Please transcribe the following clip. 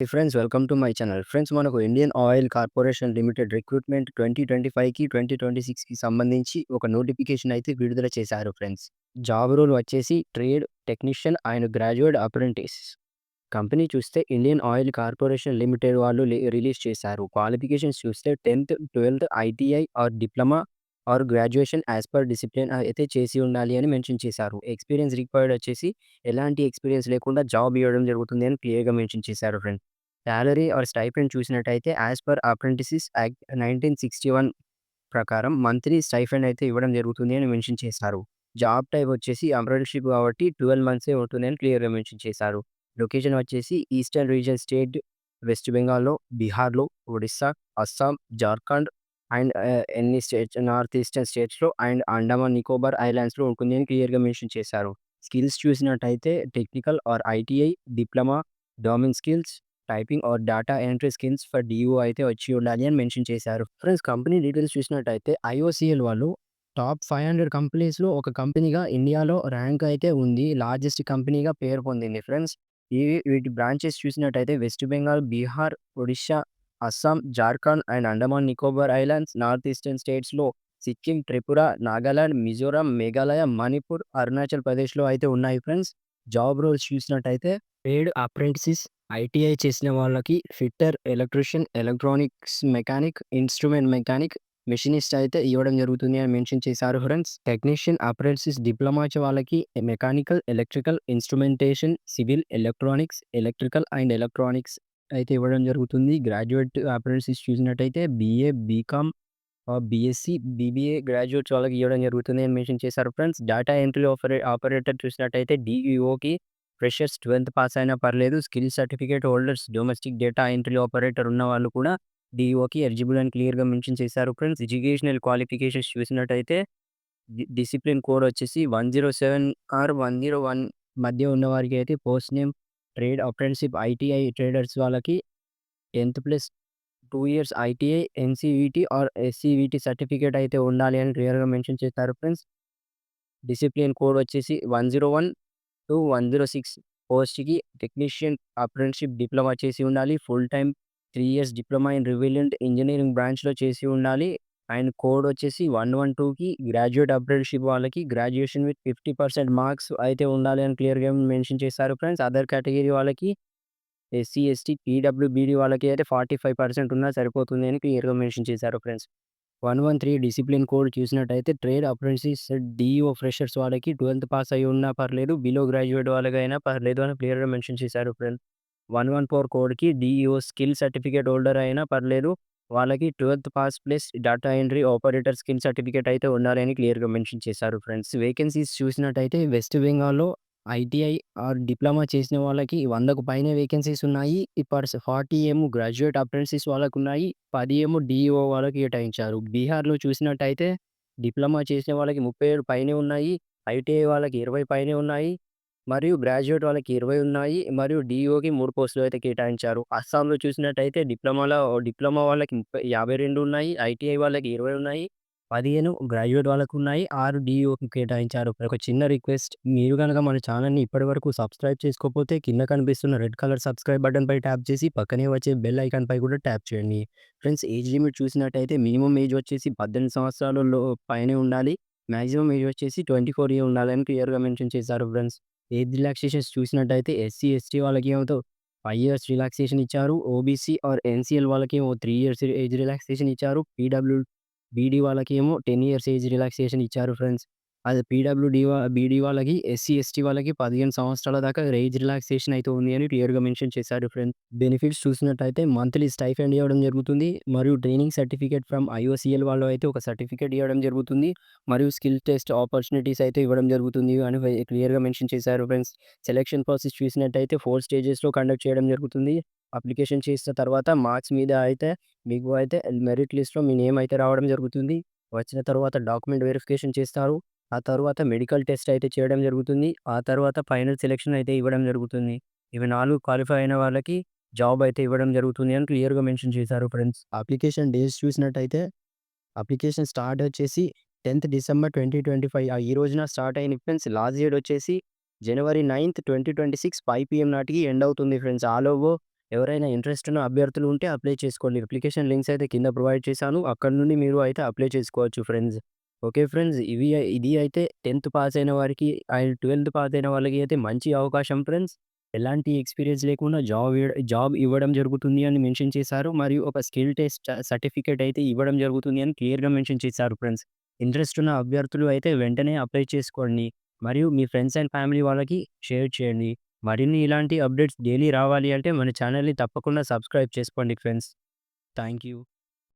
Friends welcome to my channel. Friends మనకు Indian Oil Corporation Limited recruitment 2025కి, 2026కి సంబంధించి ఒక నోటిఫికేషన్ అయితే విడుదల చేశారు ఫ్రెండ్స్. జాబ్ రోల్ వచ్చేసి trade technician and graduate apprentice. Company చూస్తే ఇండియన్ ఆయిల్ కార్పొరేషన్ లిమిటెడ్ వాళ్ళు రిలీజ్ చేశారు. క్వాలిఫికేషన్స్ చూస్తే 10th, 12th ITI or diploma or graduation as per discipline అయితే చేసి ఉండాలి అని మెన్షన్ చేశారు. ఎక్స్‌పీరియన్స్ రిక్వైర్డ్ వచ్చేసి ఎలాంటి ఎక్స్‌పీరియన్స్ లేకుండా జాబ్ ఇవ్వడం జరుగుతుంది అని క్లియర్‌గా మెన్షన్ చేశారు ఫ్రెండ్స్. సాలరీ ఆర్ స్టైపెండ్ చూసినట్టయితే యాస్ పర్ అప్రెంటిసెస్ యాక్ట్ 1961 ప్రకారం మంత్లీ స్టైఫండ్ అయితే ఇవ్వడం జరుగుతుంది అని మెన్షన్ చేశారు. జాబ్ టైప్ వచ్చేసి అప్రెంటిస్‌షిప్ కాబట్టి 12 మంత్సే ఉంటుంది అని క్లియర్‌గా మెన్షన్ చేశారు. లొకేషన్ వచ్చేసి ఈస్టర్న్ రీజియన్ స్టేట్ వెస్ట్ బెంగాల్‌లో, బీహార్‌లో, ఒడిస్సా, అస్సాం, జార్ఖండ్ అండ్ ఎన్ని స్టేట్స్ నార్త్ ఈస్టర్న్ స్టేట్స్‌లో అండ్ అండమాన్ నికోబార్ ఐలాండ్స్‌లో ఉంటుంది అని క్లియర్‌గా మెన్షన్ చేశారు. స్కిల్స్ చూసినట్టయితే technical or ITI, diploma, domain skills, typing or data entry skills for DEO అయితే వచ్చి ఉండాలి అని మెన్షన్ చేశారు. ఫ్రెండ్స్ కంపెనీ డీటెయిల్స్ చూసినట్టయితే ఐఓసీఎల్ వాళ్ళు టాప్ 500 కంపెనీస్‌లో ఒక కంపెనీగా ఇండియాలో ర్యాంక్ అయితే ఉంది. లార్జెస్ట్ కంపెనీగా పేరు పొందింది ఫ్రెండ్స్. వీటి బ్రాంచెస్ చూసినట్టయితే west Bengal, Bihar, Odisha, Assam, Jharkhand and Andaman Nicobar islands, north eastern స్టేట్స్‌లో సిక్కిం, త్రిపుర, నాగాలాండ్, మిజోరాం, మేఘాలయ, మణిపూర్, అరుణాచల్ ప్రదేశ్‌లో అయితే ఉన్నాయి ఫ్రెండ్స్. జాబ్ రోల్స్ చూసినట్టయితే ట్రేడ్ అప్రెంటిసెస్ ఐటీఐ చేసిన వాళ్ళకి fitter, electrician, electronics mechanic, instrument mechanic, machinist అయితే ఇవ్వడం జరుగుతుంది అని మెన్షన్ చేశారు ఫ్రెండ్స్. టెక్నీషియన్ అప్రెంటిస్ డిప్లొమా వచ్చే వాళ్ళకి mechanical, electrical, instrumentation, civil, electronics, electrical and electronics అయితే ఇవ్వడం జరుగుతుంది. గ్రాడ్యుయేట్ అప్రెంటిస్ చూసినట్టయితే BA, BCom, BSc, BBA graduates వాళ్ళకి ఇవ్వడం జరుగుతుంది అని మెన్షన్ చేశారు ఫ్రెండ్స్. డేటా ఎంట్రీ ఆపరేటర్ చూసినట్టయితే డీఈఓకి ఫ్రెషర్స్ 12th పాస్ అయినా పర్లేదు. Skill certificate holders, domestic data entry operator ఉన్న వాళ్ళు కూడా డీఈఓకి ఎలిజిబుల్ అని క్లియర్‌గా మెన్షన్ చేశారు ఫ్రెండ్స్. ఎడ్యుకేషనల్ క్వాలిఫికేషన్స్ చూసినట్టయితే డిసిప్లిన్ కోడ్ వచ్చేసి 107 ఆర్ 101 మధ్య ఉన్నవారికి అయితే post name trade apprenticeship ITI traders వాళ్ళకి 10th plus 2 years ITI, NCET or SCET certificate అయితే ఉండాలి అని క్లియర్‌గా మెన్షన్ చేశారు ఫ్రెండ్స్. డిసిప్లిన్ కోడ్ వచ్చేసి 101-106 పోస్ట్‌కి టెక్నీషియన్ అప్రెంటిస్‌షిప్ డిప్లొమా చేసి ఉండాలి. Full time 3 years diploma in relevant engineering బ్రాంచ్‌లో చేసి ఉండాలి. అండ్ కోడ్ వచ్చేసి 112కి గ్రాడ్యుయేట్ అప్రెంటిస్‌షిప్ వాళ్ళకి గ్రాడ్యుయేషన్ విత్ 50% మార్క్స్ అయితే ఉండాలి అని క్లియర్‌గా మెన్షన్ చేశారు ఫ్రెండ్స్. అదర్ కేటగిరీ వాళ్ళకి ఎస్సీ, ఎస్టీ, పీడబ్ల్యూబీడీ వాళ్ళకి అయితే 45% ఉన్నా సరిపోతుంది అని క్లియర్‌గా మెన్షన్ చేశారు ఫ్రెండ్స్. 113 డిసిప్లిన్ కోడ్ చూసినట్టయితే ట్రేడ్ అప్రెంటిస్ డీఈఓ ఫ్రెషర్స్ వాళ్ళకి 12th పాస్ అయ్యి ఉన్నా పర్లేదు. బిలో గ్రాడ్యుయేట్ వాళ్ళకైనా పర్లేదు అని క్లియర్‌గా మెన్షన్ చేశారు ఫ్రెండ్స్. 114 కోడ్‌కి డీఈఓ స్కిల్ సర్టిఫికేట్ హోల్డర్ అయినా పర్లేదు. వాళ్ళకి 12th pass plus data entry operator skill certificate అయితే ఉండాలని క్లియర్‌గా మెన్షన్ చేశారు ఫ్రెండ్స్. వేకెన్సీస్ చూసినట్టయితే వెస్ట్ బెంగాల్‌లో ఐటీఐ ఆర్ డిప్లొమా చేసిన వాళ్ళకి 100కు పైనే వేకెన్సీస్ ఉన్నాయి. 40 ఏమో గ్రాడ్యుయేట్ అప్రెంటిస్ వాళ్ళకున్నాయి. 10 ఏమో డీఈఓ వాళ్ళకి కేటాయించారు. బీహార్‌లో చూసినట్టయితే డిప్లొమా చేసిన వాళ్ళకి 37 పైనే ఉన్నాయి. ఐటీఐ వాళ్ళకి 20 పైనే ఉన్నాయి. మరియు గ్రాడ్యుయేట్ వాళ్ళకి 20 ఉన్నాయి. మరియు డీఈఓకి 3 పోస్టులు అయితే కేటాయించారు. అస్సాంలో చూసినట్టయితే డిప్లొమా వాళ్ళకి 52 ఉన్నాయి. ఐటీఐ వాళ్ళకి 20 ఉన్నాయి. 15 గ్రాడ్యుయేట్ వాళ్ళకున్నాయి. 6 డీఈఓకి కేటాయించారు. ఒక చిన్న రిక్వెస్ట్, మీరు గనక మన ఛానెల్‌ని ఇప్పటివరకు సబ్స్క్రైబ్ చేసుకోకపోతే కింద కనిపిస్తున్న రెడ్ కలర్ సబ్స్క్రైబ్ బటన్‌పై ట్యాప్ చేసి పక్కనే వచ్చే బెల్ ఐకాన్‌పై కూడా ట్యాప్ చేయండి. ఫ్రెండ్స్ ఏజ్ లిమిట్ చూసినట్టయితే మినిమమ్ ఏజ్ వచ్చేసి 18 సంవత్సరాలు పైనే ఉండాలి. మాక్సిమం ఏజ్ వచ్చేసి 24 ఇయర్ ఉండాలని క్లియర్‌గా మెన్షన్ చేశారు ఫ్రెండ్స్. ఏజ్ రిలాక్సేషన్స్ చూసినట్టయితే ఎస్సీ, ఎస్టీ వాళ్ళకేమో 5 ఇయర్స్ రిలాక్సేషన్ ఇచ్చారు. ఓబీసీ ఆర్ ఎన్‌సీఎల్ వాళ్ళకేమో 3 ఇయర్స్ ఏజ్ రిలాక్సేషన్ ఇచ్చారు. బీడీ వాళ్ళకేమో 10 ఇయర్స్ ఏజ్ రిలాక్సేషన్ ఇచ్చారు ఫ్రెండ్స్. అదే బీడీ వాళ్ళకి, ఎస్సీ, ఎస్టీ వాళ్ళకి 15 సంవత్సరాల దాకా ఏజ్ రిలాక్సేషన్ అయితే ఉంది అని క్లియర్‌గా మెన్షన్ చేశారు ఫ్రెండ్స్. బెనిఫిట్స్ చూసినట్టయితే మంత్లీ స్టైఫండ్ ఇవ్వడం జరుగుతుంది. మరియు ట్రైనింగ్ సర్టిఫికేట్ ఫ్రమ్ ఐఓసీఎల్ వాళ్ళు అయితే ఒక సర్టిఫికేట్ ఇవ్వడం జరుగుతుంది. మరియు స్కిల్ టెస్ట్ ఆపర్చునిటీస్ అయితే ఇవ్వడం జరుగుతుంది అని క్లియర్‌గా మెన్షన్ చేశారు ఫ్రెండ్స్. సెలక్షన్ ప్రాసెస్ చూసినట్టయితే 4 స్టేజెస్‌లో కండక్ట్ చేయడం జరుగుతుంది. అప్లికేషన్ చేసిన తర్వాత మార్క్స్ మీద అయితే మీకు అయితే మెరిట్ లిస్ట్‌లో మీ నేమ్ అయితే రావడం జరుగుతుంది. వచ్చిన తర్వాత డాక్యుమెంట్ వెరిఫికేషన్ చేస్తారు. ఆ తర్వాత మెడికల్ టెస్ట్ అయితే చేయడం జరుగుతుంది. ఆ తర్వాత ఫైనల్ సెలక్షన్ అయితే ఇవ్వడం జరుగుతుంది. ఇవి 4 క్వాలిఫై అయిన వాళ్ళకి జాబ్ అయితే ఇవ్వడం జరుగుతుంది అని క్లియర్‌గా మెన్షన్ చేశారు ఫ్రెండ్స్. అప్లికేషన్ డేస్ చూసినట్టయితే అప్లికేషన్ స్టార్ట్ వచ్చేసి 10th డిసెంబర్ 2025 ఈ రోజున స్టార్ట్ అయింది ఫ్రెండ్స్. లాస్ట్ డేట్ వచ్చేసి జనవరి 9th 2026 5 పీఎం నాటికి ఎండ్ అవుతుంది ఫ్రెండ్స్. ఆల్ ఓవర్ ఎవరైనా ఇంట్రెస్ట్ ఉన్న అభ్యర్థులు ఉంటే అప్లై చేసుకోండి. అప్లికేషన్ లింక్స్ అయితే కింద ప్రొవైడ్ చేశాను. అక్కడి నుండి మీరు అయితే అప్లై చేసుకోవచ్చు ఫ్రెండ్స్. Okay friends. ఇది అయితే 10థ్ పాస్ అయిన వారికి అండ్ 12థ్ పాస్ అయిన వాళ్ళకి అయితే మంచి అవకాశం ఫ్రెండ్స్. ఎలాంటి ఎక్స్‌పీరియన్స్ లేకుండా జాబ్ ఇవ్వడం జరుగుతుంది అని మెన్షన్ చేశారు. మరియు ఒక స్కిల్ టెస్ట్ సర్టిఫికేట్ అయితే ఇవ్వడం జరుగుతుంది అని క్లియర్‌గా మెన్షన్ చేశారు ఫ్రెండ్స్. ఇంట్రెస్ట్ ఉన్న అభ్యర్థులు అయితే వెంటనే అప్లై చేసుకోండి. మరియు మీ ఫ్రెండ్స్ అండ్ ఫ్యామిలీ వాళ్ళకి షేర్ చేయండి. మరిన్ని ఇలాంటి అప్డేట్స్ డైలీ రావాలి అంటే మన ఛానల్‌ని తప్పకుండా సబ్స్క్రైబ్ చేసుకోండి ఫ్రెండ్స్. Thank you.